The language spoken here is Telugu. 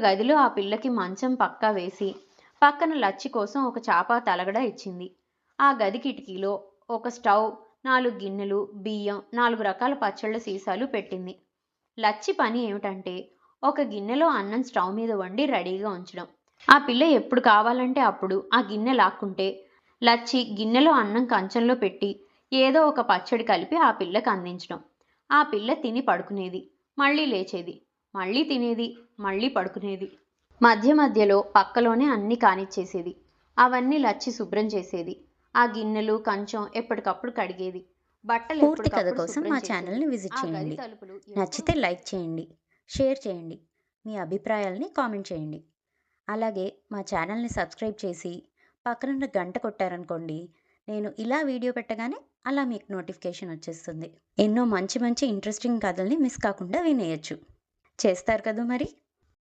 గదిలో ఆ పిల్లకి మంచం పక్కా వేసి పక్కన లచ్చి కోసం ఒక చాప తలగడ ఇచ్చింది. ఆ గది కిటికీలో ఒక స్టవ్, 4 గిన్నెలు, బియ్యం, 4 రకాల పచ్చళ్ళ సీసాలు పెట్టింది. లచ్చి పని ఏమిటంటే ఒక గిన్నెలో అన్నం స్టవ్ మీద వండి రెడీగా ఉంచడం. ఆ పిల్ల ఎప్పుడు కావాలంటే అప్పుడు ఆ గిన్నె లాక్కుంటే లచ్చి గిన్నెలో అన్నం కంచంలో పెట్టి ఏదో ఒక పచ్చడి కలిపి ఆ పిల్లకి అందించడం. ఆ పిల్ల తిని పడుకునేది, మళ్ళీ లేచేది, మళ్ళీ తినేది, మళ్ళీ పడుకునేది. మధ్య మధ్యలో పక్కలోనే అన్నీ కానిచ్చేసేది. అవన్నీ లచ్చి శుభ్రం చేసేది. ఆ గిన్నెలు కంచం ఎప్పటికప్పుడు కడిగేది. బట్టలు పూర్తి కథ ఎప్పటికప్పుడు కోసం శుభ్రం మా చేసేది. ఛానల్ని విజిట్ ఆ గది చేయండి. తలుపులు నచ్చితే లైక్ చేయండి, షేర్ చేయండి, మీ అభిప్రాయాల్ని కామెంట్ చేయండి. అలాగే మా ఛానల్ని సబ్స్క్రైబ్ చేసి పక్కనున్న గంట కొట్టారనుకోండి, నేను ఇలా వీడియో పెట్టగానే అలా మీకు నోటిఫికేషన్ వచ్చేస్తుంది. ఎన్నో మంచి మంచి ఇంట్రెస్టింగ్ కథల్ని మిస్ కాకుండా వినేయచ్చు. చేస్తారు కదా మరి.